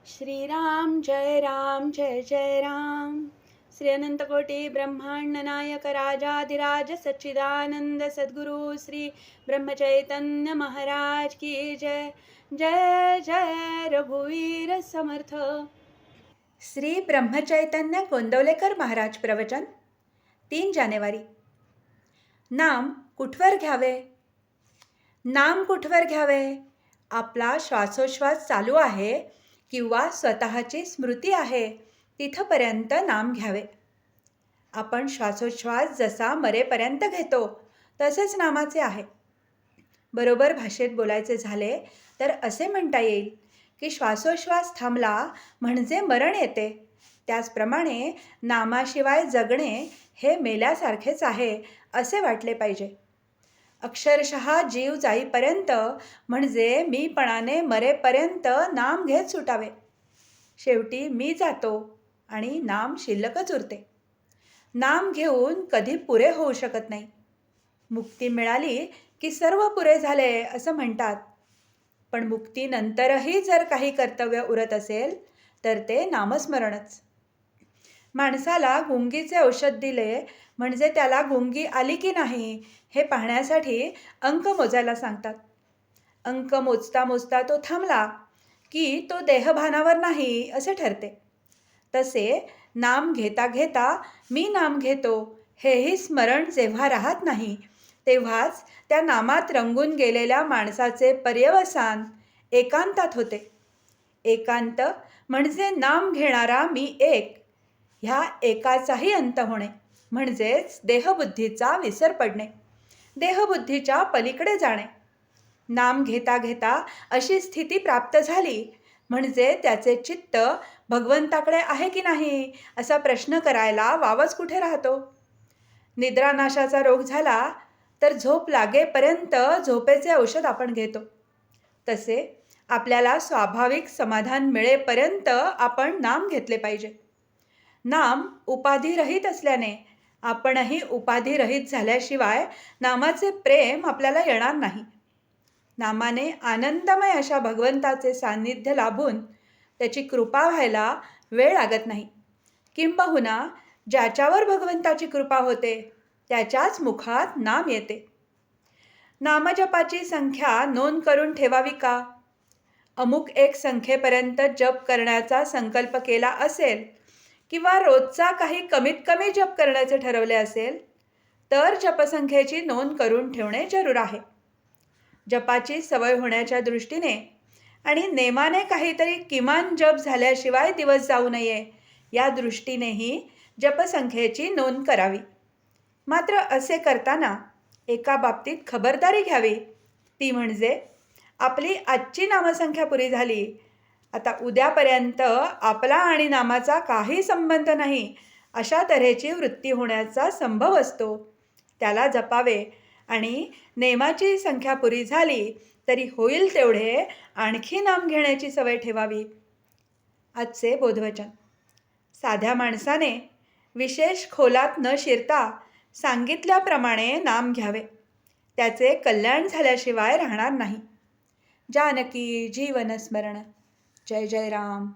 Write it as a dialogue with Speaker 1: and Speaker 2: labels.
Speaker 1: श्रीराम जय जय राम। श्री अनंतकोटी ब्रह्मांड नायक राजाधिराज सच्चिदानंद सद्गुरु श्री ब्रह्मचैतन्य महाराज की जय। जय जय रघुवीर समर्थ। श्री ब्रह्मचैतन्य गोंदवलेकर महाराज प्रवचन 3 जानेवारी। नाम कुठवर घ्यावे? नाम कुठवर घ्यावे? आपला श्वासोश्वास चालू आहे किंवा स्वतःची स्मृती आहे तिथपर्यंत नाम घ्यावे. आपण श्वासोश्वास जसा मरेपर्यंत घेतो तसेच नामाचे आहे. बरोबर भाषेत बोलायचे झाले तर असे म्हणता येईल की श्वासोश्वास थांबला म्हणजे मरण येते. त्याचप्रमाणे नामाशिवाय जगणे हे मेल्यासारखेच आहे असे वाटले पाहिजे. अक्षरशः जीव जाईपर्यंत म्हणजे मीपणाने मरेपर्यंत नाम घेत सुटावे. शेवटी मी जातो आणि नाम शिल्लकच उरते. नाम घेऊन कधी पुरे होऊ शकत नाही. मुक्ती मिळाली की सर्व पुरे झाले असं म्हणतात. पण मुक्तीनंतरही जर काही कर्तव्य उरत असेल तर ते नामस्मरणच. माणसाला गुंगीचे औषध दिले म्हणजे त्याला गुंगी आली की नाही हे पाहण्यासाठी अंक मोजायला सांगतात. अंक मोजता मोजता तो थांबला की तो देहभानावर नाही असे ठरते. तसे नाम घेता घेता मी नाम घेतो हेही स्मरण जेव्हा राहत नाही तेव्हाच त्या नामात रंगून गेलेल्या माणसाचे पर्यवसान एकांतात होते. एकांत म्हणजे नाम घेणारा मी एक, ह्या एकाचाही अंत होणे म्हणजेच देहबुद्धीचा विसर पडणे, देहबुद्धीच्या पलीकडे जाणे. नाम घेता घेता अशी स्थिती प्राप्त झाली म्हणजे त्याचे चित्त भगवंताकडे आहे की नाही असा प्रश्न करायला वावच कुठे राहतो. निद्रानाशाचा रोग झाला तर झोप लागेपर्यंत झोपेचे औषध आपण घेतो. तसे आपल्याला स्वाभाविक समाधान मिळेपर्यंत आपण नाम घेतले पाहिजे. नाम उपाधिरहित असल्याने आपणही उपाधिरहित झाल्याशिवाय नामाचे प्रेम आपल्याला येणार नाही. नामाने आनंदमय अशा भगवंताचे सान्निध्य लाभून त्याची कृपा व्हायला वेळ लागत नाही. किंबहुना ज्याच्यावर भगवंताची कृपा होते त्याच्याच मुखात नाम येते. नामजपाची संख्या नोंद करून ठेवावी का? अमुक एक संख्येपर्यंत जप करण्याचा संकल्प केला असेल किंवा रोजचा काही कमीत कमी जप करण्याचे ठरवले असेल तर जपसंख्येची नोंद करून ठेवणे जरूर आहे. जपाची सवय होण्याच्या दृष्टीने आणि नेमाने काहीतरी किमान जप झाल्याशिवाय दिवस जाऊ नये या दृष्टीनेही जपसंख्येची नोंद करावी. मात्र असे करताना एका बाबतीत खबरदारी घ्यावी. ती म्हणजे आपली आजची नामसंख्या पुरी झाली, आता उद्यापर्यंत आपला आणि नामाचा काही संबंध नाही अशा तऱ्हेची वृत्ती होण्याचा संभव असतो. त्याला जपावे आणि नेमाची संख्या पुरी झाली तरी होईल तेवढे आणखी नाम घेण्याची सवय ठेवावी. आजचे बोधवचन. साध्या माणसाने विशेष खोलात न शिरता सांगितल्याप्रमाणे नाम घ्यावे. त्याचे कल्याण झाल्याशिवाय राहणार नाही. जानकी जीवन स्मरण. जय जय राम.